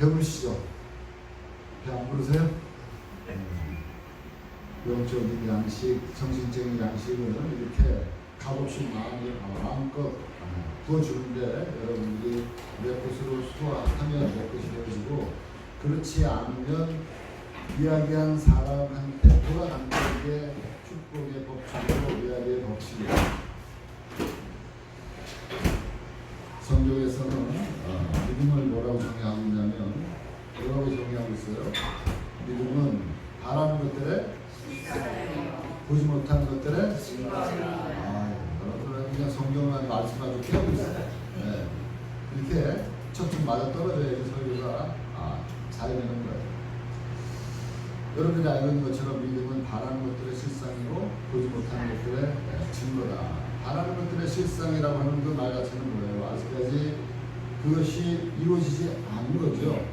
배부르시죠? 배 안 부르세요? 영적인 양식, 정신적인 양식을 이렇게 값없이 마음껏 부어주는데 여러분들이 내 것으로 소화하면 내 것이 되어지고, 그렇지 않으면 이야기한 사람한테 돌아가는 게 축복의 법칙이고 이야기의 법칙이에요. 성경에서는 믿음을 뭐라고 정의하고 있냐면, 뭐라고 정의하고 있어요? 믿음은 바라는 것들에 보지 못하는 것들에 여러분은 그냥 성경만 말씀하고 깨우고 있어요. 네. 이렇게 척척 맞아 떨어져야지 설교가 잘 되는 거예요. 여러분이 알고 있는 것처럼 믿음은 바라는 것들의 실상이고 보지 못하는 것들의 증거다. 바라는 것들의 실상이라고 하는 그 말 자체는 뭐예요? 아직까지 그것이 이루어지지 않은 거죠.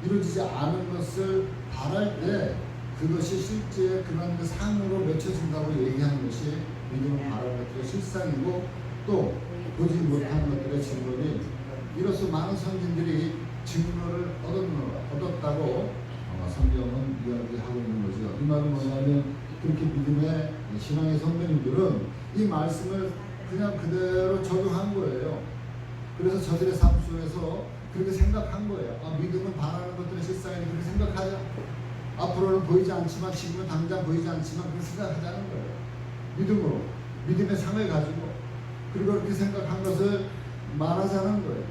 이루어지지 않은 것을 바랄 때 그것이 실제 그런 그 상으로 맺혀진다고 얘기하는 것이 믿음은 바라는 것들의 실상이고, 또 보지 못하는 것들의 증거니, 이로써 많은 선진들이 증거를 얻었다고 성경은 이야기하고 있는 거죠. 이 말은 뭐냐면, 그렇게 믿음의 신앙의 선배님들은 이 말씀을 그냥 그대로 적용한 거예요. 그래서 저들의 삶 속에서 그렇게 생각한 거예요. 믿음은 바라는 것들의 실상이니 그렇게 생각하자. 앞으로는 보이지 않지만, 지금은 당장 보이지 않지만 그렇게 생각하자는 거예요. 믿음으로, 믿음의 상을 가지고, 그리고 그렇게 생각한 것을 말하자는 거예요.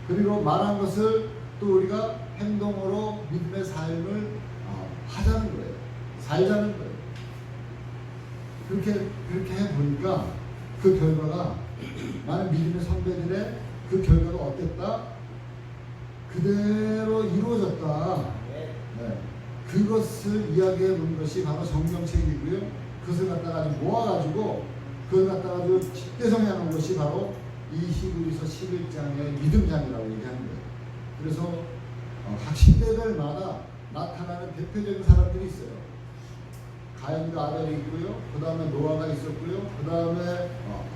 그리고 말한 것을 또 우리가 행동으로 믿음의 삶을 하자는 거예요. 살자는 거예요. 그렇게 해보니까 그 결과가, 많은 믿음의 선배들의 그 결과가 어땠다? 그대로 이루어졌다. 네. 그것을 이야기해 놓은 것이 바로 성경책이고요. 그것을 갖다가 아주 모아가지고, 그걸 갖다가 아주 집대성해 놓은 것이 바로 이 히브리서 11장의 믿음장이라고 얘기하는 거예요. 그래서 각 시대별마다 나타나는 대표적인 사람들이 있어요. 가인과 아벨이 있고요. 그 다음에 노아가 있었고요. 그 다음에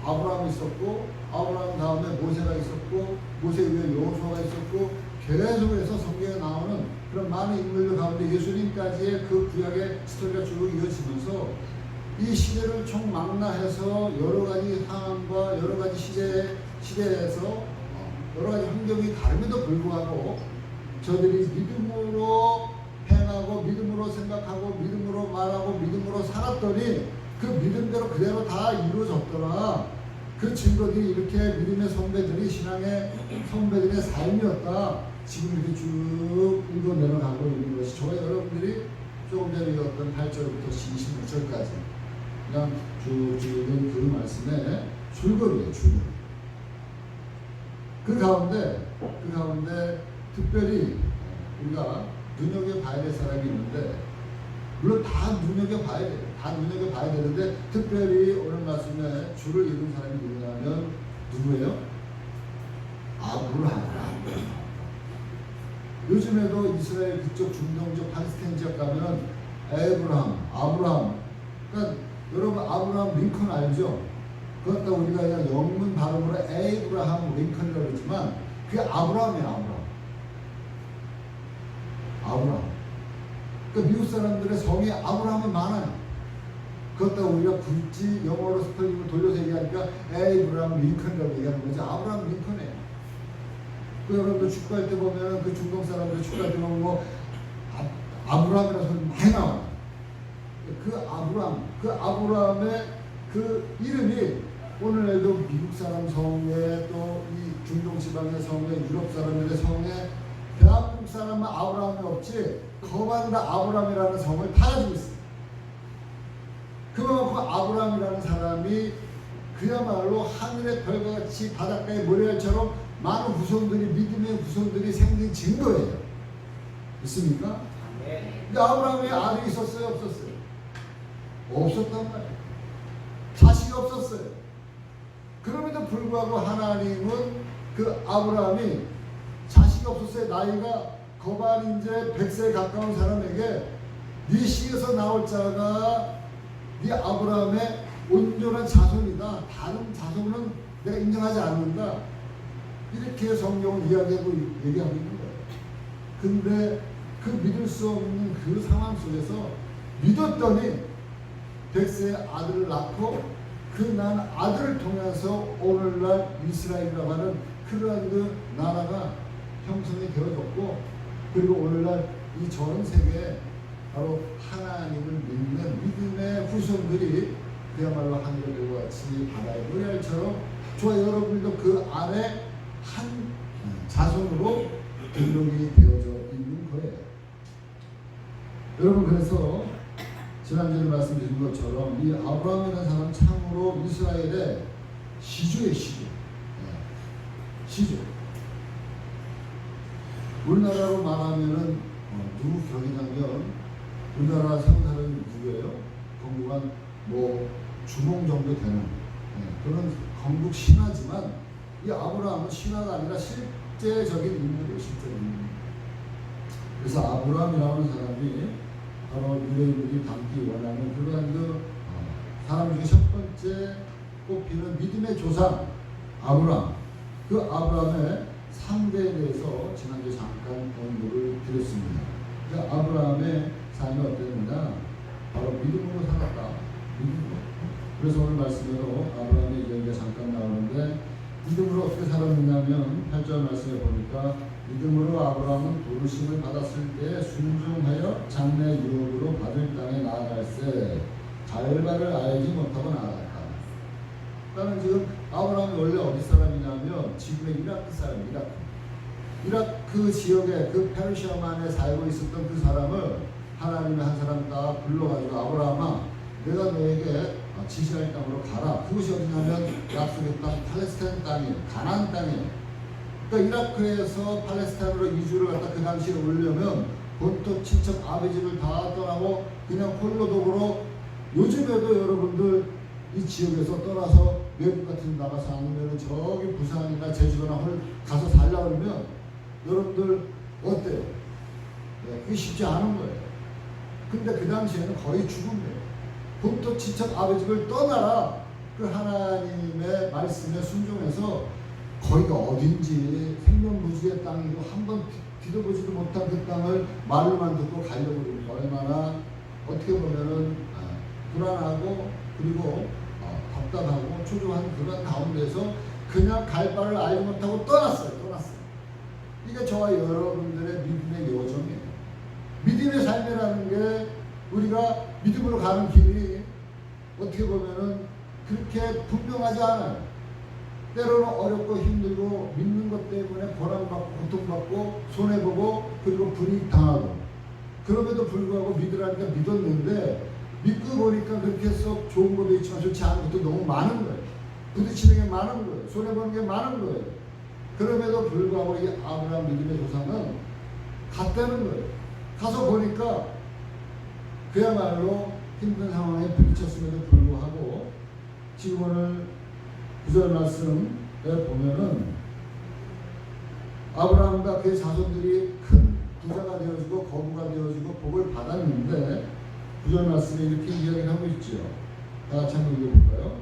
아브라함이 있었고, 아브라함 다음에 모세가 있었고, 모세 위에 여호수아가 있었고, 계속해서 성경에 나오는 그런 많은 인물들 가운데 예수님까지의 그 구약의 스토리가 쭉 이어지면서 이 시대를 총망라해서 여러 가지 상황과 여러 가지 시대에서 여러 가지 환경이 다름에도 불구하고 저들이 믿음으로 행하고 믿음으로 생각하고 믿음으로 말하고 믿음으로 살았더니 그 믿음대로 그대로 다 이루어졌더라. 그 증거들이 이렇게 믿음의 선배들이, 신앙의 선배들의 삶이었다. 지금 이렇게 쭉 읽어 내려가고 있는 것이, 저와 여러분들이 조금 전에 읽었던 8절부터 26절까지 그냥 쭉 읽은 그 말씀의 줄거리예요. 줄거리. 그 가운데 특별히 우리가 눈여겨봐야 될 사람이 있는데, 물론 다 눈여겨봐야 돼요. 다 눈여겨봐야 되는데, 특별히 오늘 말씀에 줄을 읽은 사람이 누구냐면 누구예요? 아브라함. 요즘에도 이스라엘 그쪽 중동적 팔레스타인 지역 가면은 아브라함. 그러니까 여러분 아브라함 링컨 알죠? 그것도 우리가 그냥 영문 발음으로 에이브라함 링컨이라고 그러지만 그게 아브라함이에요. 아브라함. 그러니까 미국 사람들의 성이 아브라함이 많아요. 그것도 우리가 굳이 영어로 스펠링을 돌려서 얘기하니까 에이브라함 링컨이라고 얘기하는 거지. 아브라함 링컨이에요. 그 여러분들 축구할 때 보면 그 중동 사람들 축구할 때 보면 뭐 아브라함이라는 소리 많이 나와요. 그 아브라함의 그 이름이 오늘날도 미국 사람 성에, 또 이 중동 지방의 성에, 유럽 사람들의 성에, 대한민국 사람은 아브라함이 없지 거반 다 아브라함이라는 성을 다 가지고 있어요. 그만큼 아브라함이라는 사람이 그야말로 하늘의 별과 같이 바닷가의 모래알처럼 많은 후손들이, 믿음의 후손들이 생긴 증거예요. 있습니까? 근데 아브라함의 아들이 있었어요? 없었어요? 없었단 말이에요. 자식이 없었어요. 그럼에도 불구하고 하나님은 그 아브라함이 자식이 없었어요. 나이가 거반 이제 100세에 가까운 사람에게 네 씨에서 나올 자가 네 아브라함의 온전한 자손이다. 다른 자손은 내가 인정하지 않는다. 이렇게 성경을 얘기하고 있는 거예요. 근데 그 믿을 수 없는 그 상황 속에서 믿었더니 백세의 아들을 낳고 그 난 아들을 통해서 오늘날 이스라엘이라고 하는 그러한 그 나라가 형성이 되어졌고, 그리고 오늘날 이 전 세계에 바로 하나님을 믿는 믿음의 후손들이 그야말로 하늘의 같이 바다의 노래처럼 저와 여러분도 그 안에 한 자손으로 등록이 되어져 있는 거예요. 여러분, 그래서 지난주에 말씀드린 것처럼 이 아브라함이라는 사람 참으로 이스라엘의 시주의 시주. 시주. 우리나라로 말하면은 누구 격이냐면 우리나라 상사는 누구예요? 건국 한 주몽 정도 되는 그런 건국 신하지만 이 아브라함은 신하가 아니라 실제적인 인물이에요. 실제적인 인물. 그래서 아브라함이라는 사람이 바로 유대인들이 담기 원하는 그러한 사람 중에 첫 번째 꼽히는 믿음의 조상 아브라함. 그 아브라함의 3대에 대해서 지난주에 잠깐 언급을 드렸습니다. 그 아브라함의 삶이 어땠느냐? 바로 믿음으로 살았다. 믿음으로. 그래서 오늘 말씀으로 아브라함의 이야기가 잠깐 나오는데, 믿음으로 어떻게 살았느냐면 8절 말씀에 보니까 믿음으로 아브라함은 부르심을 받았을 때 순종하여 장래 유업으로 받을 땅에 나아갈새 자열바를 알지 못하고 나아갔다. 그러니까 지금 아브라함이 원래 어디 사람이냐면 지금의 이라크 사람, 이라크 지역에 그 페르시아만에 살고 있었던 그 사람을 하나님이 한 사람 딱 불러가지고 아브라함아, 내가 너에게 지시할 땅으로 가라. 그것이 어디냐면 약속의 땅 팔레스타인 땅이에요. 가나안 땅이에요. 그러니까 이라크에서 팔레스타인으로 이주를 갖다 그 당시에 오려면 본토 친척 아버지를 다 떠나고 그냥 홀로 독으로, 요즘에도 여러분들 이 지역에서 떠나서 외국 같은 데 나가서 아니면 저기 부산이나 제주도나 가서 살려고 그러면 여러분들 어때요? 그게 쉽지 않은 거예요. 근데 그 당시에는 거의 죽은 거예요. 본토 친척 아버지를 떠나라. 그 하나님의 말씀에 순종해서 거기가 어딘지 생명무지의 땅이고 한번 뒤져보지도 못한 그 땅을 말로만 듣고 가려고 그러니까 얼마나 어떻게 보면은 불안하고 그리고 답답하고 초조한 그런 가운데서 그냥 갈 바를 알지 못하고 떠났어요. 이게 저와 여러분들의 믿음의 여정이에요. 믿음의 삶이라는 게 우리가 믿음으로 가는 길이 어떻게 보면은 그렇게 분명하지 않아요. 때로는 어렵고 힘들고 믿는 것 때문에 고난받고 고통받고 손해보고 그리고 불이익당하고, 그럼에도 불구하고 믿으라니까 믿었는데 믿고 보니까 그렇게 썩 좋은 것도 있지만 좋지 않은 것도 너무 많은 거예요. 부딪히는 게 많은 거예요. 손해보는 게 많은 거예요. 그럼에도 불구하고 이 아브라함 믿음의 조상은 갔다는 거예요. 가서 보니까 그야말로 힘든 상황에 부딪혔음에도 불구하고 지금 오늘 9절 말씀에 보면은 아브라함과 그의 자손들이 큰 부자가 되어지고 거부가 되어지고 복을 받았는데 9절 말씀에 이렇게 이야기를 하고 있죠. 다 같이 한번 읽어볼까요?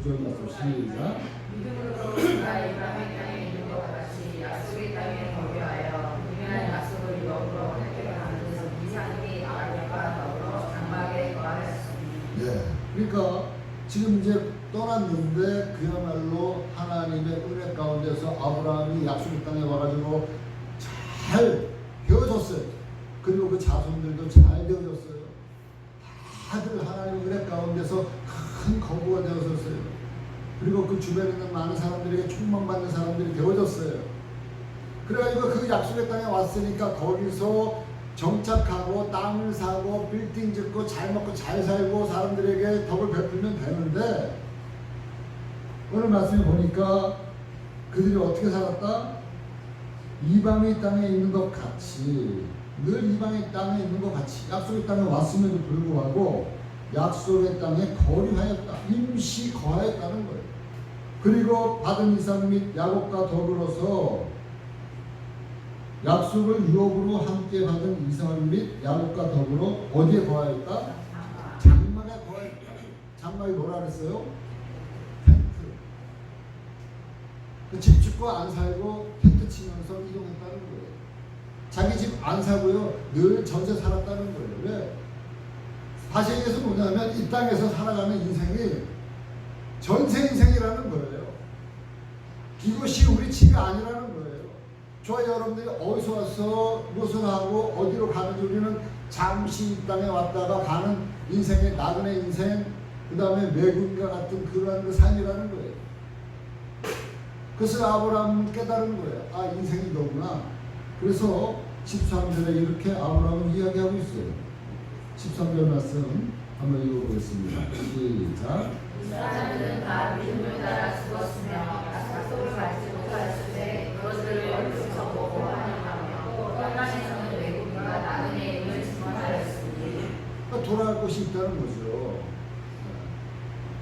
9절 말씀 시작. 믿음으로 그가 이방의 땅에 있는 것 같이 약속의 땅에 거류하여 분명한 약속을 유업으로 획득을 하는 데서 이삭이 아버지와 더불어 장막에 거하였습니다. 예, 그러니까 지금 이제 떠났는데 그야말로 하나님의 은혜 가운데서 아브라함이 약속의 땅에 와가지고 잘 되어졌어요. 그리고 그 자손들도 잘 되어졌어요. 다들 하나님의 은혜 가운데서 큰 거부가 되어졌어요. 그리고 그 주변에 있는 많은 사람들에게 충만받는 사람들이 되어졌어요. 그래가지고 그 약속의 땅에 왔으니까 거기서 정착하고 땅을 사고 빌딩 짓고 잘 먹고 잘 살고 사람들에게 덕을 베풀면 되는데, 오늘 말씀에 보니까 그들이 어떻게 살았다? 이방의 땅에 있는 것 같이, 늘 이방의 땅에 있는 것 같이 약속의 땅에 왔음에도 불구하고 약속의 땅에 거류하였다. 임시 거하였다는 거예요. 그리고 받은 이삭 및 야곱과 더불어서 약속을 유업으로 함께 받은 이삭 및 야곱과 더불어 어디에 거하였다? 장막에 거하였다. 장막이 뭐라 그랬어요? 텐트. 집 짓고 안 살고 텐트 치면서 이동했다는 거예요. 자기 집 안 사고요. 늘 전세 살았다는 거예요. 왜? 다시 얘기해서 뭐냐면 이 땅에서 살아가는 인생이 전세 인생이라는 거예요. 이것이 우리 집이 아니라는 거예요. 저와 여러분들이 어디서 와서 무엇을 하고 어디로 가는지 우리는 잠시 이 땅에 왔다가 가는 인생의 나그네 인생, 그 다음에 매군과 같은 그러한 그 삶이라는 거예요. 그래서 아브라함은 깨달은 거예요. 아, 인생이 이거구나. 그래서 13절에 이렇게 아브라함은 이야기하고 있어요. 13절 말씀 한번 읽어보겠습니다. 시작. 이 사람들은 다 믿음을 따라 죽었으며 약속을 받지 못하였을 때 그것들을 얼굴에서 보고 환영하며 또 땅에서는 외국인과 나그네임을 증언하였으니. 그러니까 돌아갈 곳이 있다는 거죠.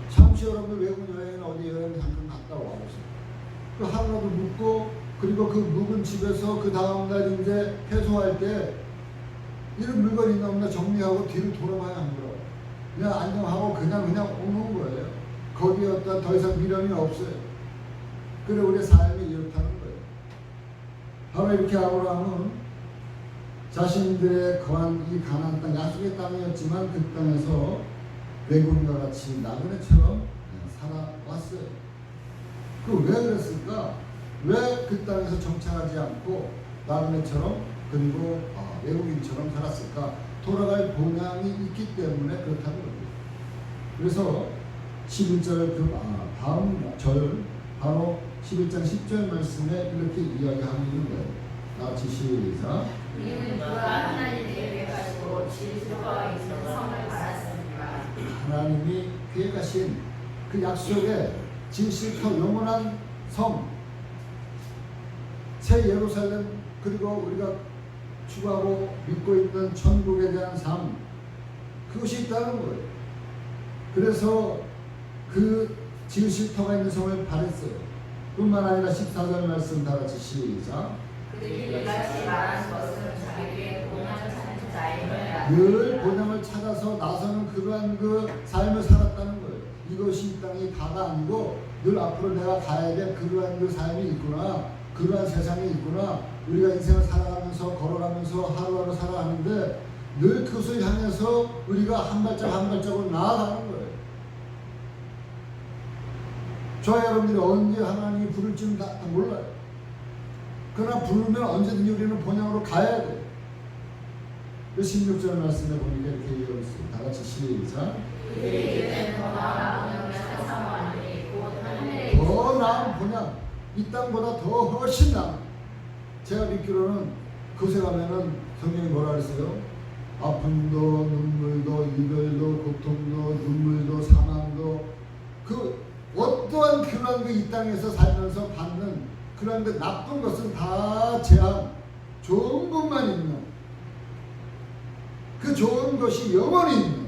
잠시 여러분 외국 여행은 어디 여행 잠깐 갔다 와보세요. 그 하루라도 묵고 그리고 그 묵은 집에서 그 다음날 이제 해소할 때 이런 물건이 있나 없나 정리하고 뒤를 돌아봐야 합니다. 그냥 안녕하고 그냥 오는 거예요. 거기에 어떤 더 이상 미련이 없어요. 그래 우리의 삶이 이렇다는 거예요. 바로 이렇게 아브라함은 자신들의 거한 이 가나안 땅, 약속의 땅이었지만 그 땅에서 외국인과 같이 나그네처럼 살아왔어요. 그 왜 그랬을까? 왜 그 땅에서 정착하지 않고 나그네처럼 그리고 외국인처럼 살았을까? 돌아갈 본향이 있기 때문에 그렇다는 거예요. 그래서 11절 다음 절 바로 11장 10절 말씀에 이렇게 이야기하고 있는 거예요. 같이 시작. 우리는 그가 하나님의 계획하시고 질서가 있는 성을 받았습니다. 하나님이 계획하신 그 약속의 진실터 영원한 성, 새 예루살렘, 그리고 우리가 추구하고 믿고 있는 천국에 대한 삶, 그것이 있다는 거예요. 그래서 그 진실터가 있는 성을 바랬어요. 뿐만 아니라 14절 말씀 다 같이 시작. 그들이 이같이 말하는 것은 자기에게 본향을 찾는 자임을 늘 본향을 찾아서 나서는 그러한 그 삶을 살았다는 거예요. 이것이 이 땅이 다가 아니고 늘 앞으로 내가 가야 될 그러한 그 삶이 있구나, 그러한 세상이 있구나. 우리가 인생을 살아가면서 걸어가면서 하루하루 살아가는데 늘 그것을 향해서 우리가 한 발짝 한 발짝으로 나아가는 거예요. 저와 여러분들이 언제 하나님이 부를지는 다 몰라요. 그러나 부르면 언제든지 우리는 본향으로 가야 돼요. 16절 말씀에 보니까 이렇게 이어져 있어요. 다 같이 시작. 더 나은 본향, 이 땅보다 더 훨씬 나은. 제가 믿기로는 그곳에 가면은 성경이 뭐라 그랬어요? 아픔도 눈물도 이별도 고통도 눈물도 사망도 그 어떠한 그런 그 이 땅에서 살면서 받는 그런 그 나쁜 것은 다 제한, 좋은 것만 있는, 그 좋은 것이 영원히 있는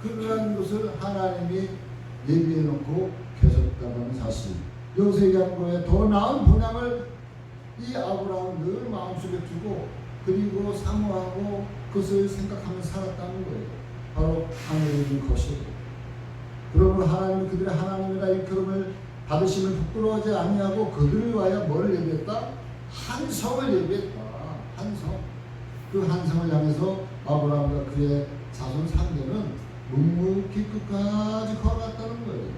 그러한 것을 하나님이 예비해 놓고 계셨다는 사실. 여기서 얘기하는 거에 더 나은 본향을 이 아브라함은 늘 마음속에 두고 그리고 사모하고 그것을 생각하면서 살았다는 거예요. 바로 하늘에 있는 것이에요. 그러므로 하나님은 그들의 하나님이라 일컬음을 받으시면 부끄러워하지 아니하고 그들을 위하여 뭐를 예비했다? 한 성을 예비했다. 한 성. 그 한 성을 향해서 아브라함과 그의 자손 3대는 묵묵히 끝까지 걸어갔다는 거예요.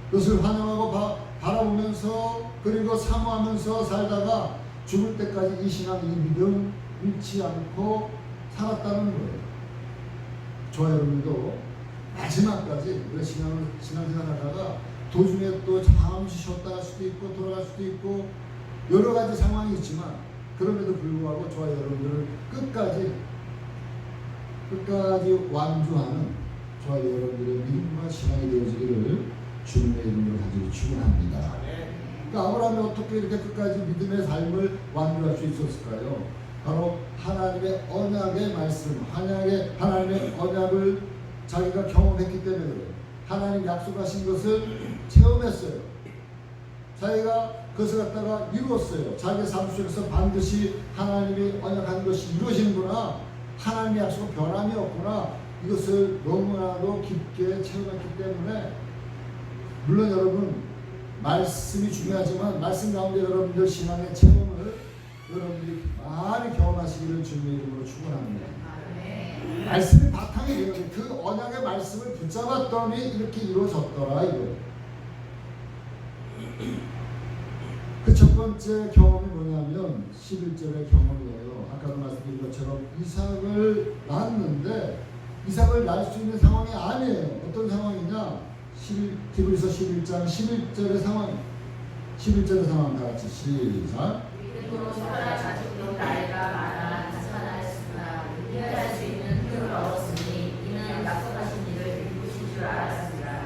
그것을 환영하고 바라보면서 그리고 사모하면서 살다가 죽을 때까지 이 신앙, 이 믿음 잃지 않고 살았다는 거예요. 저와 여러분도 마지막까지 우리가 신앙생활하다가 도중에 또 잠시 쉬었다 갈 수도 있고 돌아갈 수도 있고 여러 가지 상황이 있지만 그럼에도 불구하고 저와 여러분들을 끝까지 완주하는 저와 여러분들의 믿음과 신앙이 되어지기를 주님의 이름으로 간절히 축원합니다. 그러니까 아브라함이 어떻게 이렇게 끝까지 믿음의 삶을 완주할 수 있었을까요? 바로 하나님의 언약의 말씀, 하나님의 언약을 자기가 경험했기 때문에 그래요. 하나님 약속하신 것을 체험했어요. 자기가 그것을 갖다가 이루었어요. 자기 삶 속에서 반드시 하나님이 언약한 것이 이루어지는구나. 하나님의 약속은 변함이 없구나. 이것을 너무나도 깊게 체험했기 때문에 물론 여러분 말씀이 중요하지만 말씀 가운데 여러분들 신앙의 체험을 여러분들이 많이 경험 사시기를 주님의 이름으로 축원합니다. 아멘. 말씀이 바탕이 되어야 돼. 그 언약의 말씀을 붙잡았더니 이렇게 이루어졌더라 이거예요. 그 첫 번째 경험이 뭐냐면 11절의 경험이에요. 아까도 말씀드린 것처럼 이삭을 낳았는데 이삭을 낳을 수 있는 상황이 아니에요. 어떤 상황이냐? 히브리서 11장 11절의 상황. 11절의 상황 다 같이 시작. 믿음으로 사라 자식도 나이가 많아 자산하였으나 인내할 수 있는 힘을 얻었으니 이는 약속하신 일을 이루실 줄 알았습니다.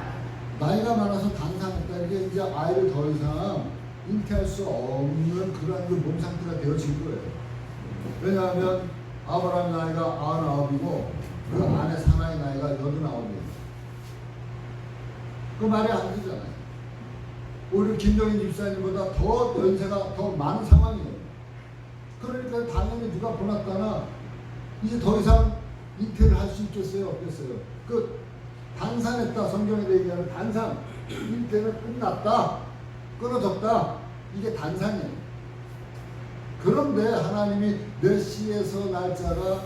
나이가 많아서 단상했다. 이게 이제 아이를 더 이상 잉태할 수 없는 그러한 그 몸 상태가 되어진 거예요. 왜냐하면 아브라함의 나이가 99이고 그 아내 사라의 나이가 89이에요. 그 말이 안 되잖아요. 오히려 김정인 집사님보다 더 연세가 더 많은 상황이에요. 그러니까 당연히 누가 보났다나 이제 더 이상 잉태를 할 수 있겠어요? 없겠어요? 그 단산했다. 성경에 얘기하는 단산. 잉태는 끝났다. 끊어졌다. 이게 단산이에요. 그런데 하나님이 내 씨에서 날짜가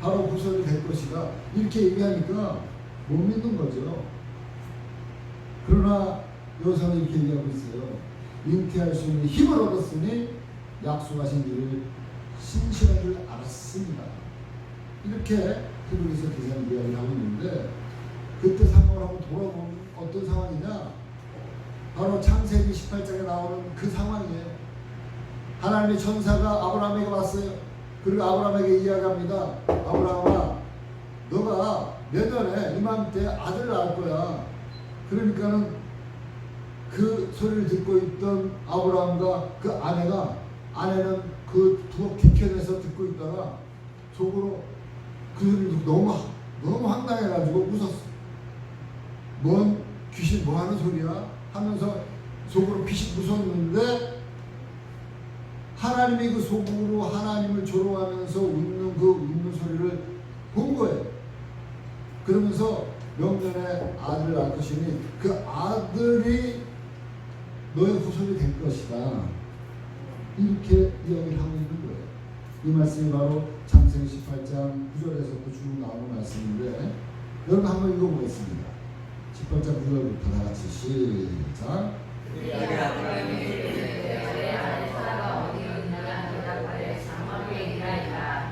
바로 후손이 될 것이다. 이렇게 얘기하니까 못 믿는 거죠. 그러나 여기서는 이렇게 얘기하고 있어요. 잉태할 수 있는 힘을 얻었으니 약속하신 일을 신실한 줄 알았습니다. 이렇게 히브리서 기자는 이야기를 하고 있는데 그때 상황을 한번 돌아보면 어떤 상황이냐? 바로 창세기 18장에 나오는 그 상황이에요. 하나님의 천사가 아브라함에게 왔어요. 그리고 아브라함에게 이야기합니다. 아브라함아, 너가 내년에 이맘때 아들을 낳을 거야. 그러니까는 그 소리를 듣고 있던 아브라함과 그 아내는 그 부엌 뒤편에서 듣고 있다가 속으로 그 소리를 듣고 너무 황당해가지고 웃었어. 뭔 귀신 뭐 하는 소리야? 하면서 속으로 귀신 웃었는데 하나님이 그 속으로 하나님을 조롱하면서 웃는 그 웃는 소리를 본 거예요. 그러면서 명년에 아들을 낳을 것이니 그 아들이 너의 후손이 될 것이다. 이렇게 이야기를 하고 있는 거예요. 이 말씀이 바로 창세기 18장 9절에서부터 쭉 나오는 말씀인데 여러분 한번 읽어보겠습니다. 18장 9절부터 다 같이 시작. 우리 아브라함이 내 아내 사라가 어디 있느냐 대답하되 장막에 있나이다.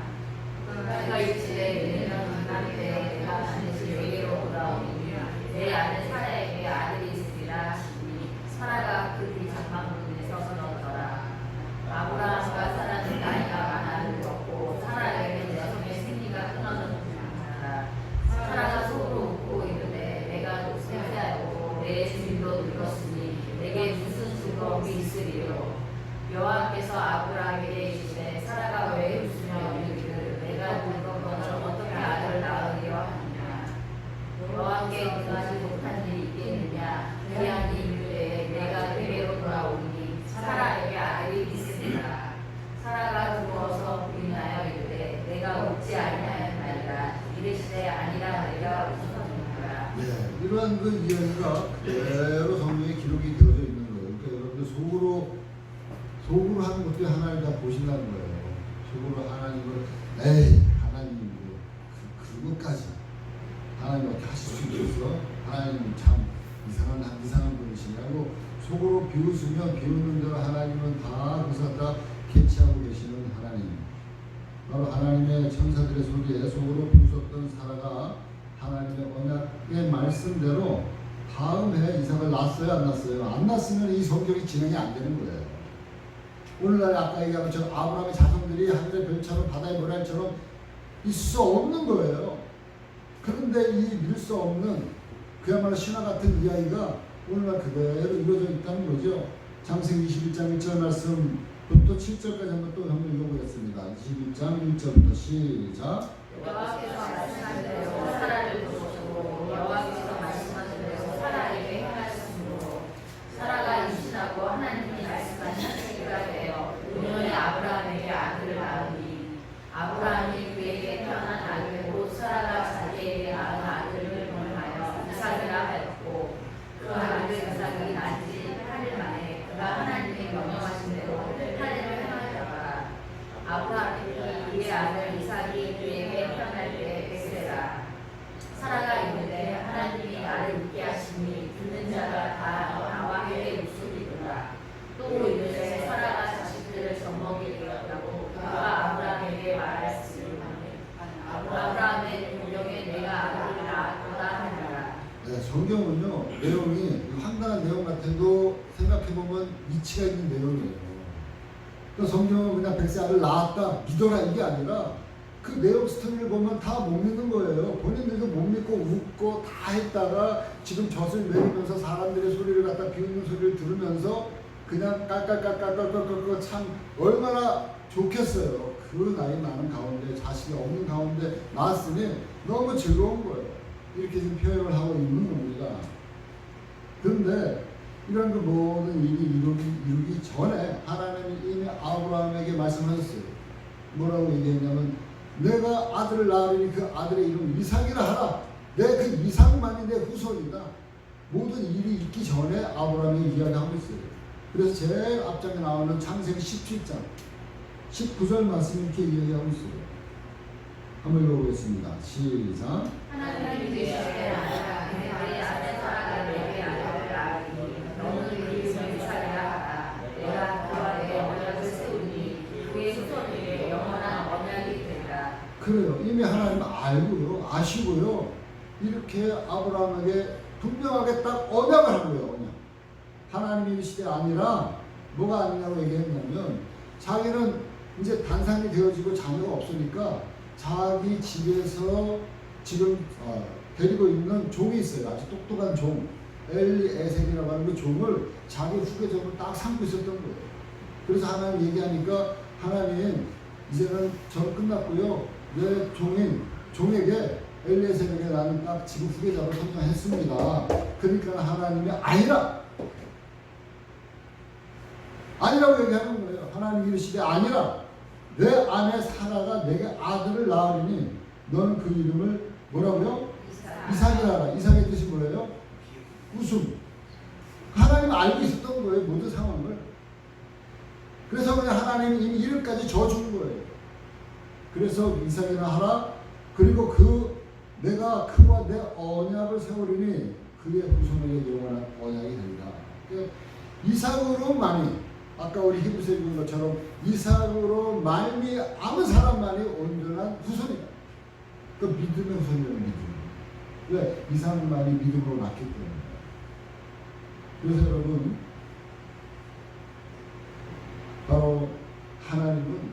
그가 이르시되 내년 만날 때 내가 반드시 여기로 돌아오니 내 아내 사라에게 아들이 있으리라 하시니 사라가 그 뒤 장막 문에서 서더라. 아브라함과 사라는 나이가 많아 늙었고 사라에게는 여성의 생리가 끊어졌느니라. 사라가 속으로 웃고 이르되 내가 쇠하였고 내 주인도 늙었으니 내게 무슨 즐거움이 있으리요. 여호와께서 아브라함에게 이르시되 사라가 왜 웃으며 이르기를 내가 늙었거늘 어떻게 아들을 낳으리요 하느냐. 여호와께 능하지 못한 일이 있겠느냐. 그리하니 이르되 내가 내게로 돌아오니 사라에게 아들이 있으리라. 사라가 누워서 부인하여 이르되 내가 웃지 아니하였나이다. 이르시되 아니라 내가 웃었느니라. 네, 이러한 그 이야기가 그대로 성경에 기록이 되어져 있는 거예요. 그러니까 여러분들 속으로 하는 것도 하나님 다 보신다는 거예요. 속으로 하나님을 하나님 뭐 그것까지 하나님 어떻게 하실 수 있겠어? 하나님 참 이상한 분이시냐고 속으로 비웃으면 비웃는 대로 하나님은 다 그것을 다 캐치하고 계시는 하나님. 바로 하나님의 천사들의 소리에 속으로 비웃었던 사라가 하나님의 언약의 말씀대로 다음 해 이삭을 낳았어요? 안 낳았어요? 안 낳았으면 이 성경이 진행이 안 되는 거예요. 오늘날 아까 얘기한 것처럼 아브라함의 자손들이 하늘의 별처럼 바다의 모래알처럼 있을 수 없는 거예요. 그런데 이 믿을 수 없는 그야말로 신화 같은 이야기가 오늘날 그대로 이루어져 있다는 거죠. 창세기 21장 1절 말씀부터 7절까지 한번 또 한번 읽어보겠습니다. 21장 1절부터 시작. 여호와께서 말씀하신 대로 사라를 부르시고 여호와께서 말씀하신 대로 사라에게 행하셨으므로 사라가 임신하고 하나님이 말씀하신 시기가 되어 노년에 아브라함에게 아들을 낳으니 아브라함이 그에게 태어난 아들 곧 사라가 자기에게 낳은 아들을 명하여 이삭이라 하였고 그 아들 이삭이 난 지 8일 만에 그가 하나님의 명령하신 대로 8일을 행하다가 아브라함이 그의 아들 이삭이 그에게 태어날 때 엑세라 사라가 있는데 하나님이 나를 웃게 하시니 듣는 자가 다 나와 그의 목소리더라. 또 이르되 사라가 자식들을 젖먹이게 되었다고 그가 아브라함에게 말하였으니 아브라함의 동정에 내가 아들을 낳았도다 하니라. 네, 성경은요 내용이 황당한 내용 같아도 생각해보면 이치가 있는 내용이에요. 그 성경은 그냥 백세아를 낳았다 믿어라 이게 아니라 그 내용 스토리를 보면 다 못 믿는 거예요. 본인들도 못 믿고 웃고 다 했다가 지금 젖을 내리면서 사람들의 소리를 갖다 비웃는 소리를 들으면서 그냥 깔깔깔깔깔깔깔 참 얼마나 좋겠어요. 그 나이 많은 가운데 자식이 없는 가운데 낳았으니 너무 즐거운 거예요. 이렇게 지금 표현을 하고 있는 겁니다. 그런데 이런 그 모든 일이 이루기 전에 하나님이 이미 아브라함에게 말씀하셨어요. 뭐라고 얘기했냐면 내가 아들을 낳으니 그 아들의 이름 이삭이라 하라. 내 그 이삭만이 내 후손이다. 모든 일이 있기 전에 아브라함이 이야기하고 있어요. 그래서 제일 앞장에 나오는 창세기 17장 19절 말씀 이렇게 이야기하고 있어요. 한번 읽어보겠습니다. 시작. 하나님이 되시되 나라 그의 아들 사라가 내게 아들을 낳으니 너는 그 이름을 이삭이라 하라. 내가 그와 내 언약을 세우니 그의 후손에게 영원한 언약이 되리라. 그래요. 이미 하나님 알고요, 아시고요. 이렇게 아브라함에게 분명하게 딱 언약을 한 거예요. 언약. 하나님이 시대 아니라 뭐가 아니냐고 얘기했냐면 자기는 이제 단상이 되어지고 자녀가 없으니까 자기 집에서 지금 데리고 있는 종이 있어요. 아주 똑똑한 종. 엘리에셀이라고 하는 그 종을 자기 후계자로 딱 삼고 있었던 거예요. 그래서 하나님 얘기하니까 하나님 이제는 전 끝났고요. 내 종에게 엘리에셀에게 나는 딱 지금 후계자로 선정했습니다. 그러니까 하나님이 아니라고 얘기하는 거예요. 하나님 이르시되 아니라 내 아내 사라가 내게 아들을 낳으리니 너는 그 이름을 뭐라고요? 이삭이라 하라. 이삭의 뜻이 뭐예요? 웃음. 하나님 알고 있었던 거예요. 모든 상황을. 그래서 그냥 하나님이 이미 이름까지 져준 거예요. 그래서 이삭이라 하라. 그리고 내가 그와 내 언약을 세우리니 그의 후손에게 영원한 언약이 되리라. 그러니까 이삭으로만이 아까 우리 히브리서에 읽은 것처럼 이삭으로 말미암은 사람만이 온전한 후손이다. 그 믿음의 후손이라는 믿음. 왜? 이삭만이 믿음으로 낳기 때문에. 그래서 여러분 바로 하나님은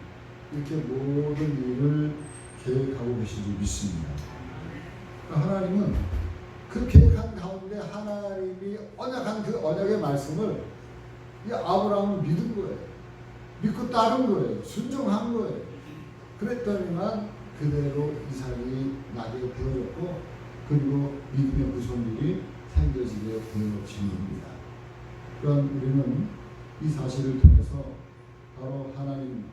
이렇게 모든 일을 계획하고 계신 줄 믿습니다. 그러니까 하나님은 그 계획한 가운데 하나님이 언약한 그 언약의 말씀을 이 아브라함은 믿은 거예요. 믿고 따른 거예요. 순종한 거예요. 그랬더니만 그대로 이삭이 나게 되어졌고 그리고 믿음의 후손들이 생겨지게 되어진 겁니다. 그럼 우리는 이 사실을 통해서 바로 하나님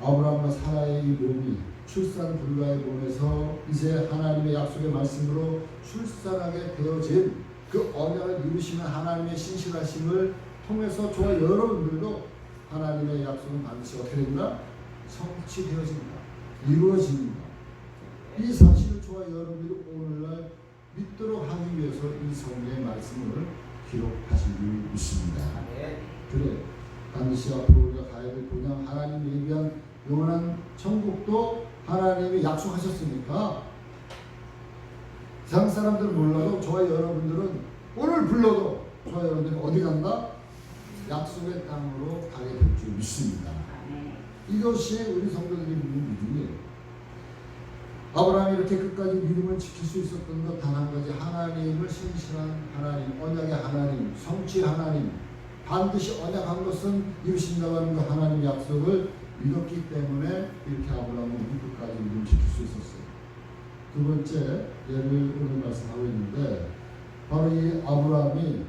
아브라함과 사라의 이 몸이 출산 불가의 몸에서 이제 하나님의 약속의 말씀으로 출산하게 되어진 그 언약을 이루시는 하나님의 신실하심을 통해서 저와 여러분들도 하나님의 약속은 반드시 어떻게 됩니다? 성취되어집니다. 이루어집니다. 이 사실을 저와 여러분들이 오늘날 믿도록 하기 위해서 이 성경의 말씀을 기록하신 줄 믿습니다. 그래 반드시 앞으로 우리가 가야 될 분야 하나님이 얘기한 영원한 천국도 하나님이 약속하셨으니까 세상 사람들은 몰라도 저와 여러분들은 오늘 불러도 저와 여러분들이 어디 간다? 약속의 땅으로 가게 될 줄 믿습니다. 이것이 우리 성도들이 믿는 믿음이에요. 아브라함이 이렇게 끝까지 믿음을 지킬 수 있었던 것 단 한 가지 하나님을 신실한 하나님, 언약의 하나님, 성취 하나님, 반드시 언약한 것은 이루신다고 하는 그 하나님의 약속을 믿었기 때문에 이렇게 아브라함은 끝까지 믿음을 지킬 수 있었어요. 두 번째 예를 오늘 말씀하고 있는데 바로 이 아브라함이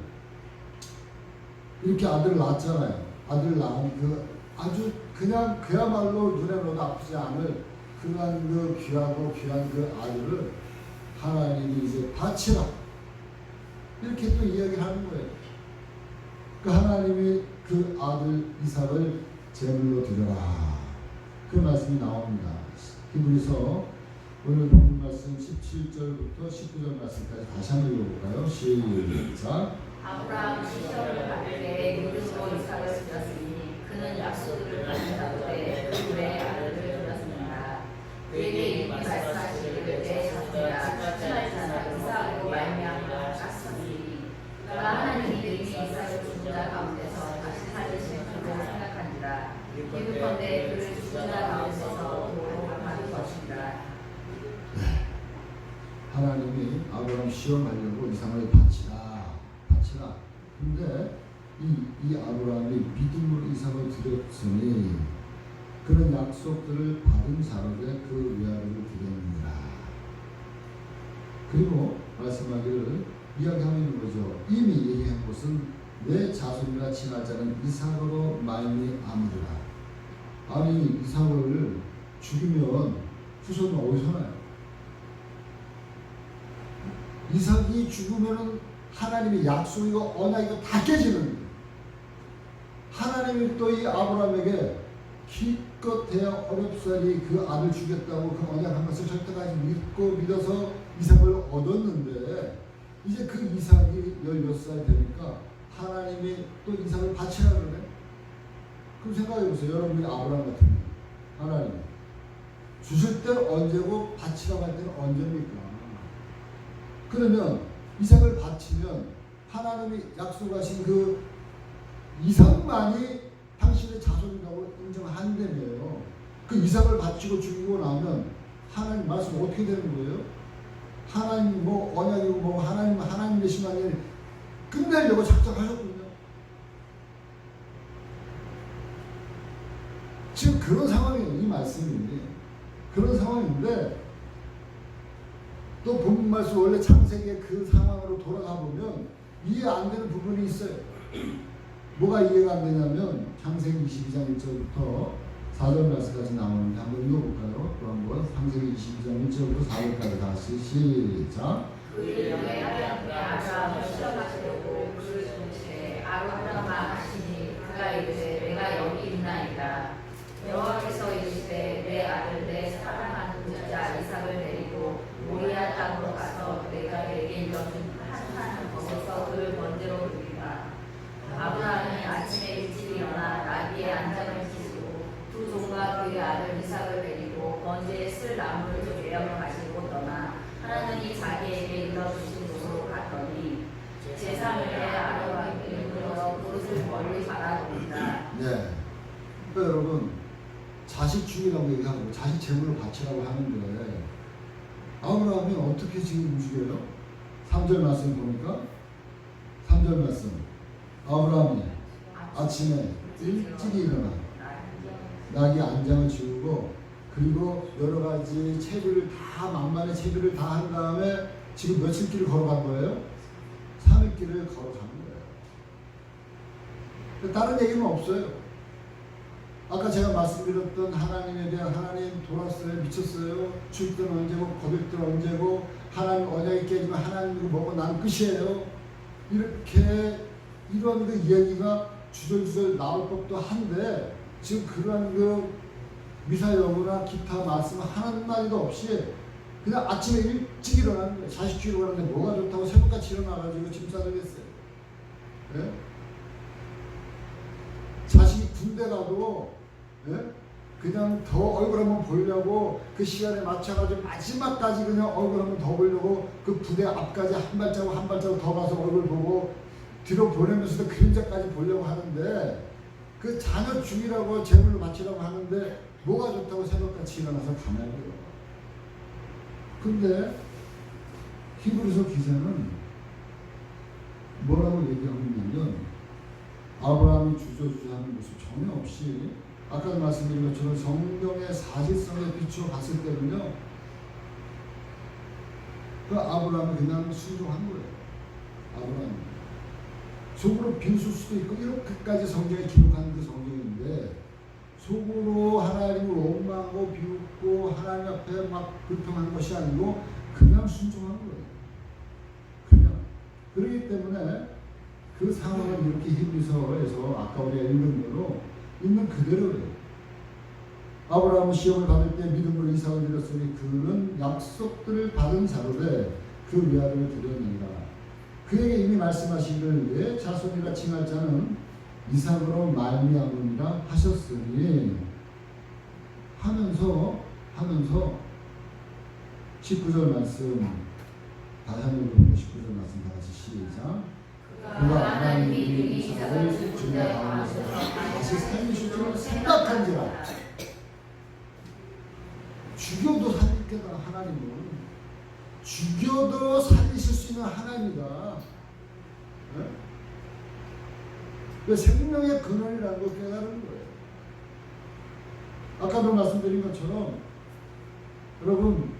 이렇게 아들을 낳았잖아요. 아들을 낳은 그 아주 그냥 그야말로 눈에 넣어도 아프지 않을 그러한 그 귀하고 귀한 그 아들을 하나님이 이제 바치라 이렇게 또 이야기를 하는 거예요. 그 하나님이 그 아들 이삭을 제물로 드려라. 그 말씀이 나옵니다. 히브리서 오늘 본 말씀 17절부터 19절 말씀까지 다시 한번 읽어볼까요? 시작. 아브라함 시험을 받을 때에 믿음으로 이삭을 주었으니 그는 약속을 받는다고 그의 아들을 주었습니다. 그에게 이미 말씀하시기를 내 자손이라 칭하였으나 이삭으로 말미암아 짰으니 그가 하나님이 이미 이삭을 죽은 자 가운데서 다시 살리시는 줄로 생각한지라. 이르건대 그를 죽은 자 가운데서 도로 받은 것이니라. 하나님이 아브라함 시험하려고 이삭을 바치라. 근데 이 아브라함이 믿음으로 이삭을 드렸으니 그런 약속들을 받은 자로되 그 외아들을 드렸느니라. 그리고 말씀하기를 이야기하고 있는 거죠. 이미 얘기한 것은 내 자손이라 칭할 자는 이삭으로 말미암으리라. 아니 이삭을 죽이면 후손은 어디서 나요? 이삭이 죽으면 하나님의 약속이고 언약이고 다 깨지는 거예요. 하나님이 또 이 아브라함에게 기껏해야 어렵사리 그 아들 주겠다고 그 언약한 것을 절대까지 믿어서 이삭을 얻었는데 이제 그 이삭이 16살 되니까 하나님이 또 이삭을 바치라 그러네. 그럼 생각해 보세요. 여러분이 아브라함 같으면 하나님 주실 때는 언제고 바치라고 할 때는 언제입니까? 그러면 이삭을 바치면 하나님이 약속하신 그 이삭만이 당신의 자손이라고 인정한다며요. 그 이삭을 바치고 죽이고 나면 하나님 말씀 어떻게 되는 거예요? 하나님 뭐 언약이고 뭐 하나님 되신 아니라 끝내려고 작정하셨군요. 지금 그런 상황이에요. 이 말씀이 그런 상황인데 또 본문 말씀 원래 창세기의 그 상황으로 돌아가 보면 이해 안 되는 부분이 있어요. 뭐가 이해가 안 되냐면 창세기 22장 1절부터 4절 말씀까지 나오는데 한번 읽어볼까요? 또 한번 창세기 22장 1절부터 4절까지 다시 시작. 그의 영에 하나님이 아브라함을 시험하시려고 그를 부르시되 아브라함아 하시니 그가 이르되 내가 여기 있나이다. 여호와께서 이르시되 내 아들 내 사랑하는 자 이삭을 데리고 모리아 땅으로 가서 내가 내게 일러준 한탄 곳에서 그를 번제로 드리라. 아브라함이 아침에 일찍 일어나 나귀의 안장을 찢고 두 종과 그의 아들 이삭을 데리고 번제에 쓸 나무를 조개하러 가지고 떠나 하나님이 자기에게 일러주신 곳으로 갔더니 제3일에 아브라함이 일어나 그릇을 멀리 바라봅니다. 네. 그러니까 여러분 자식 죽이라고 얘기하고 자식 제물로 바치라고 하는데 아브라함이 어떻게 지금 움직여요? 3절 말씀 보니까 3절 말씀 아브라함이 아침에 일찍 일어나 나귀 안장을 지우고 그리고 여러 가지 채비를 다 만만의 채비를 다 한 다음에 지금 며칠 길을 걸어간 거예요? 3일 길을 걸어간 거예요. 다른 얘기는 없어요. 아까 제가 말씀드렸던 하나님에 대한 하나님 돌았어요? 미쳤어요? 줄 때는 언제고 거둘 때는 언제고 하나님 언약이 깨지면 하나님이고 뭐고 난 끝이에요. 이렇게 이런 그 이야기가 주절주절 나올 법도 한데 지금 그러한 그 미사여구나 기타 말씀 하나마디도 없이 그냥 아침에 일찍 일어나는 거예요. 자식 키우러 가는데 뭐가 좋다고 새벽같이 일어나가지고 짐 싸들겠어요. 네? 자식이 군대 가도 네? 그냥 더 얼굴 한번 보려고 그 시간에 맞춰가지고 마지막까지 그냥 얼굴 한번 더 보려고 그 부대 앞까지 한 발자국 한 발자국 더 가서 얼굴 보고 뒤로 보내면서도 그림자까지 보려고 하는데 그 자녀 죽이라고 제물로 바치라고 하는데 뭐가 좋다고 새벽같이 일어나서 가만히 있어요. 근데 히브리서 기자는 뭐라고 얘기하고 있냐면 아브라함이 주저주저하는 모습 전혀 없이 아까도 말씀드린 것처럼 성경의 사실성에 비추어 봤을 때는요 그 아브라함은 그냥 순종한 거예요. 아브라함 속으로 빈술 수도 있고 이렇게까지 성경에 기록한 그 성경인데 속으로 하나님을 원망하고 비웃고 하나님 앞에 막 불평하는 것이 아니고 그냥 순종한 거예요. 그냥 그렇기 때문에 그 상황을 이렇게 히브리서에서 아까 우리가 읽은 대로 있는 그대로예요. 아브라함은 시험을 받을 때 믿음으로 이삭을 드렸으니 그는 약속들을 받은 자로되 그 외아들을 드렸느니라. 그에게 이미 말씀하시기를 내 자손이라 칭할 자는 이삭으로 말미암으리라 하셨으니 하면서 19절 말씀 다시 한번 보고 19절 말씀 다 같이 시작. 그가 하나님이 이삭을 주의 가운데서 다시 살리실 줄 생각한지라. 죽여도 살리겠다. 하나님은 죽여도 살리실 수 있는 하나님이다. 네? 그 생명의 근원이라는 걸 깨달은 거예요. 아까도 말씀드린 것처럼 여러분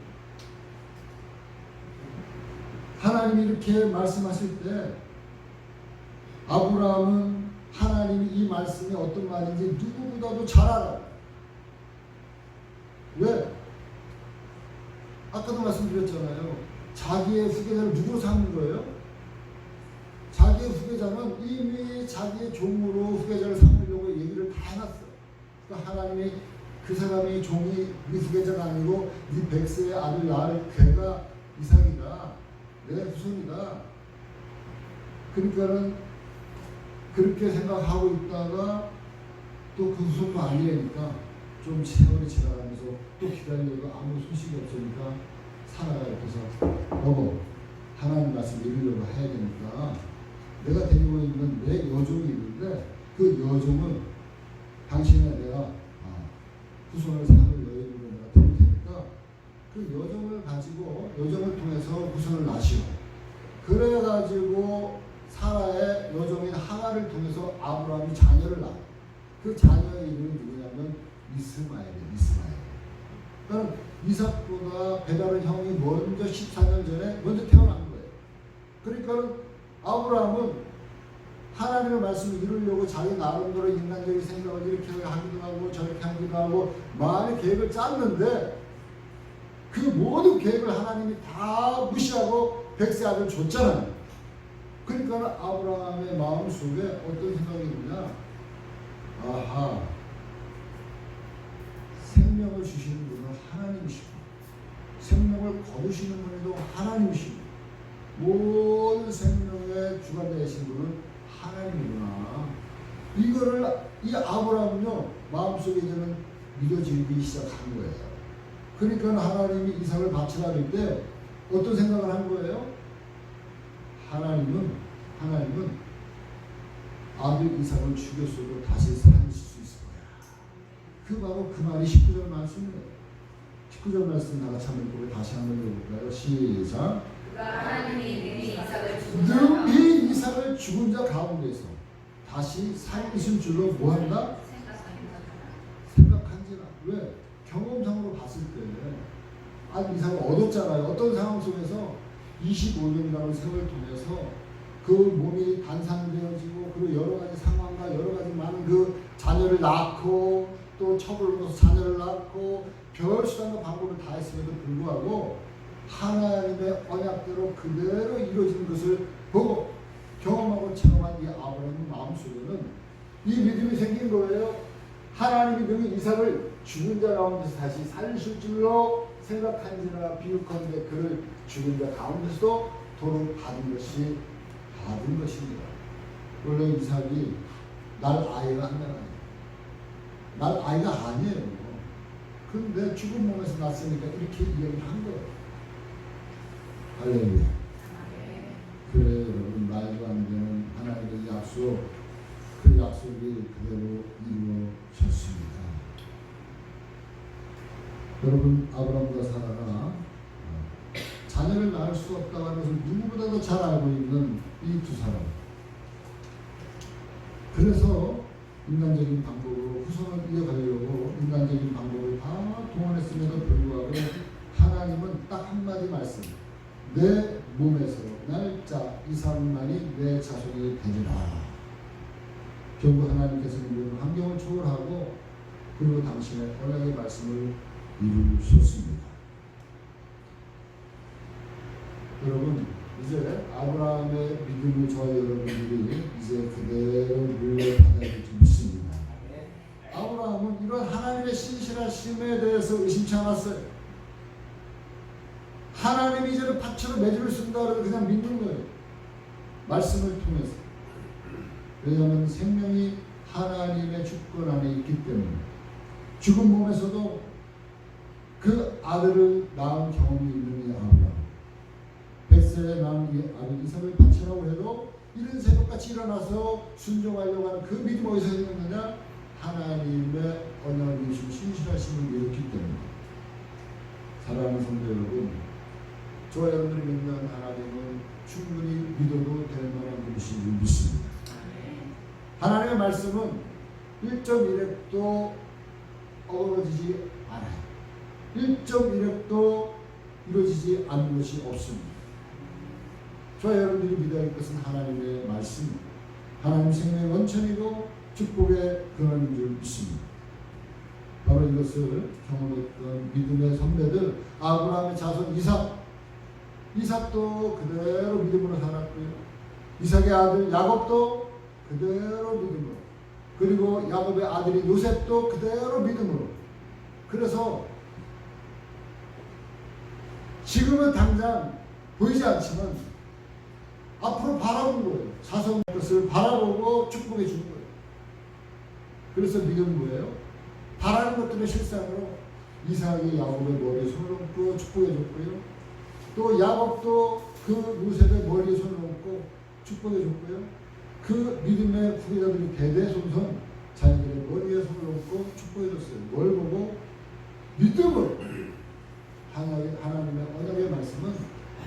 하나님이 이렇게 말씀하실 때 아브라함은 하나님이 이 말씀이 어떤 말인지 누구보다도 잘 알아요. 왜? 아까도 말씀드렸잖아요. 자기의 후계자를 누구로 삼는 거예요? 자기의 후계자는 이미 자기의 종으로 후계자를 삼으려고 얘기를 다 해놨어요. 그러니까 하나님이 그 사람이 종이 네 후계자가 아니고 네 백세의 아들 낳을 걔가 이삭이다. 내 후손이다. 그러니까는 그렇게 생각하고 있다가 또 그 후손도 아니라니까 좀 세월이 지나가면서 또 기다리려고 아무 소식이 없으니까 사라가 옆에서 여보 하나님 말씀 읽으려고 해야 되니까 내가 데리고 있는 내 여종이 있는데 그 여종은 당신의 내가 후손을 삼을 여인으로 내가 드릴 테니까 그 여종을 가지고 여종을 통해서 후손을 낳으시오. 그래가지고 사라의 여종인 하가를 통해서 아브라함이 자녀를 낳아. 그 자녀의 이름이 누구냐면 이스마엘이에요. 이스마엘. 그러니까 이삭보다 베다른 형이 먼저 14년 전에 먼저 태어난 거예요. 그러니까 아브라함은 하나님의 말씀을 이루려고 자기 나름대로 인간적인 생각을 이렇게 하기도 하고 저렇게 하기도 하고 많은 계획을 짰는데 그 모든 계획을 하나님이 다 무시하고 백세 아들 줬잖아요. 그러니까 아브라함의 마음속에 어떤 생각이 드냐, 아하, 생명을 주시는 분은 하나님이시고 생명을 거두시는 분도 하나님이시고 모든 생명의 주관 되신 분은 하나님이구나. 이거를 이 아브라함은요 마음속에 이제는 믿어지기 시작한 거예요. 그러니까 하나님이 이삭을 바치라 할 때 어떤 생각을 한 거예요? 하나님은 아들 이삭을 죽였어도 다시 살리실 수 있을 거야. 그 바로 그 말이 19절 말씀이에요. 19절 말씀 다 같이 한번 보고 다시 한번 읽어볼까요? 시작. 하나님이 능히 이삭을 죽은 자 가운데서 다시 살리신 줄로 뭐한다? 생각한지라. 왜? 경험상으로 봤을 때 아들 이삭을 얻었잖아요. 어떤 상황 속에서 25년이라는 세월을 통해서 그 몸이 단산되어지고 그리고 여러 가지 상황과 여러 가지 많은 그 자녀를 낳고 또 첩을 얻어서 자녀를 낳고 별 수단과 방법을 다 했음에도 불구하고 하나님의 언약대로 그대로 이루어지는 것을 보고 경험하고 체험한 이 아브라함의 마음속에는 이 믿음이 생긴 거예요. 하나님이 능히 이삭을 죽은 자 가운데서 다시 살리실 줄로 생각한지나 비유컨대 그를 죽은 자 가운데서도 도를 받은 것입니다. 원래 이삭이 날 아이가 아니에요. 날 아이가 아니에요. 근데 죽은 몸에서 났으니까 이렇게 이야기를 한 거예요. 할렐루야. 그래 여러분 말도 안 되는 하나님의 약속, 그 약속이 그대로 이루어졌습니다. 여러분 아브라함과 사라가 자녀를 낳을 수 없다고 하는 것을 누구보다도 잘 알고 있는 이 두 사람. 그래서 인간적인 방법으로 후손을 이어가려고 인간적인 방법을 다 동원했음에도 불구하고 하나님은 딱 한마디 말씀. 내 몸에서 날짜 이 사람만이 내 자손이 되리라. 결국 하나님께서는 모든 환경을 초월하고 그리고 당신의 언약의 말씀을 이루셨습니다. 여러분 이제 아브라함의 믿음을 저와 여러분들이 이제 그대로 물려받아야 될 줄 믿습니다. 아브라함은 이런 하나님의 신실하신 생명에 대해서 의심치 않았어요. 하나님이 이제는 밭으로 매주를 쓴다 그래도 그냥 믿는 거예요. 말씀을 통해서. 왜냐하면 생명이 하나님의 주권 안에 있기 때문에. 죽은 몸에서도 그 아들을 낳은 경험이 있는 이 아브라함. 벳셀에 낳은 이 아들 이삭을 바치라고 해도 이른 새벽같이 일어나서 순종하려고 하는 그 믿음 어디서 생겼느냐? 하나님의 언약이신 신실하심을 믿었기 때문에. 사랑하는 성도 여러분, 저와 여러분들이 믿는 하나님은 충분히 믿어도 될 만한 분이신 줄 믿습니다. 하나님의 말씀은 1.1획도 어그러지지 않아요. 1.1획도 이루어지지 않는 것이 없습니다. 저와 여러분들이 믿어야 할 것은 하나님의 말씀, 하나님 생명의 원천이고 축복의 근원인 줄 믿습니다. 바로 이것을 경험했던 믿음의 선배들, 아브라함의 자손 이삭도 그대로 믿음으로 살았고요. 이삭의 아들 야곱도 그대로 믿음으로, 그리고 야곱의 아들이 요셉도 그대로 믿음으로. 그래서 지금은 당장 보이지 않지만 앞으로 바라본 거예요. 자손의 것을 바라보고 축복해 주는 거예요. 그래서 믿음은 뭐예요? 바라는 것들의 실상으로 이삭이 야곱의 머리에 손을 얹고 축복해 줬고요. 또 야곱도 그 요셉의 머리에 손을 얹고 축복해 줬고요. 그 믿음의 후계자들이 대대손손 자기들의 머리에 손을 얹고 축복해 줬어요. 뭘 보고? 믿음을. 하나님의 언약의 말씀은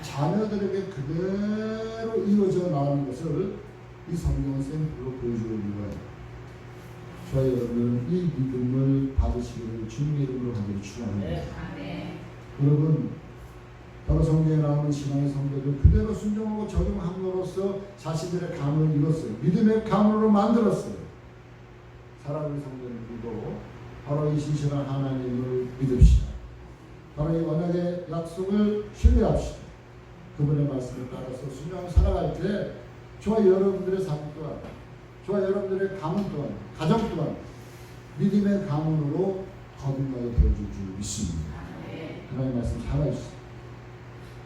자녀들에게 그대로 이루어져 나가는 것을 이 성경은 샘플로 보여주고 있는 거예요. 저희 여러분은 이 믿음을 받으시기를 주님의 이름으로 하기를 축원합니다. 여러분, 바로 성경에 나오는 신앙의 성도들 그대로 순종하고 적용함으로써 자신들의 가문을 이뤘어요. 믿음의 가문으로 만들었어요. 사랑하는 성도들도 바로 이 신실한 하나님을 믿읍시다. 바로 이 언약의 약속을 신뢰합시다. 그분의 말씀을 따라서 순종하고 살아갈 때 저와 여러분들의 삶 또한, 저와 여러분들의 가문 또한, 가정 또한 믿음의 가문으로 거듭나게 되어줄 줄 믿습니다. 하나님 말씀 살아있습니다.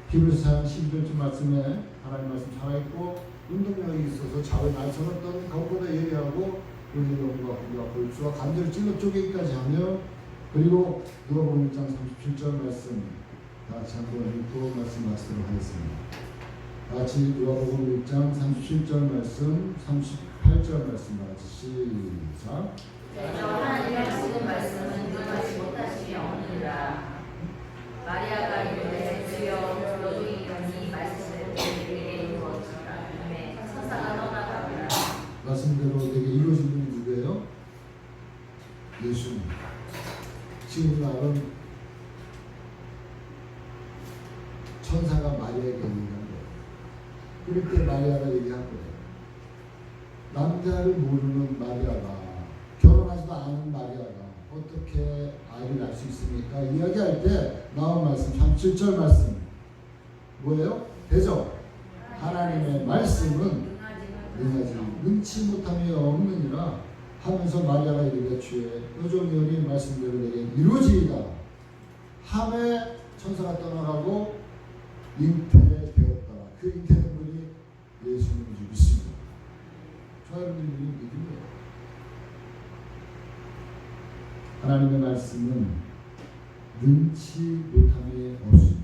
히브리서 12절쯤 말씀에 하나님 말씀 살아있고 운동력이 있어서 좌우에 날선을 떠는 것보다 예리하고 우리의 영과 우리와 볼수와 간절히 찔러 쪼개기까지 하며, 그리고 누가복음 1장 37절 말씀 다 같이 한번 읽고 말씀 마치도록 하겠습니다. 다 같이 누가복음 1장 37절 말씀 38절 말씀 다 같이 시작. 하나님의 모든 말씀은 능하지 못하시며 없느니라. 마리아가 이르되 주여 너희가 이 말씀대로 내게 이루어지라. 천사가 떠나가니라. 말씀대로 되게 이루어진 분이 누구예요? 예수님. 지금 나는 천사가 마리아에게 얘기한 거예요. 그럴 때 마리아가 얘기한 거예요. 남자를 모르는 마리아가, 결혼하지도 않은 마리아가 어떻게 아이를 낳을 수 있습니까? 이야기할 때 나온 말씀 37절 말씀 뭐예요? 되죠? 하나님의 말씀은 능치 못함이 없느니라 하면서 마리아가 이르되 주의 여종이오니 말씀대로 내게 이루어지이다 함에 천사가 떠나가고 잉태되었다. 그 잉태된 분이 예수님인 줄 믿습니다. 저 여러분들이 믿음이에요. 하나님의 말씀은 능치 못함이 없습니다.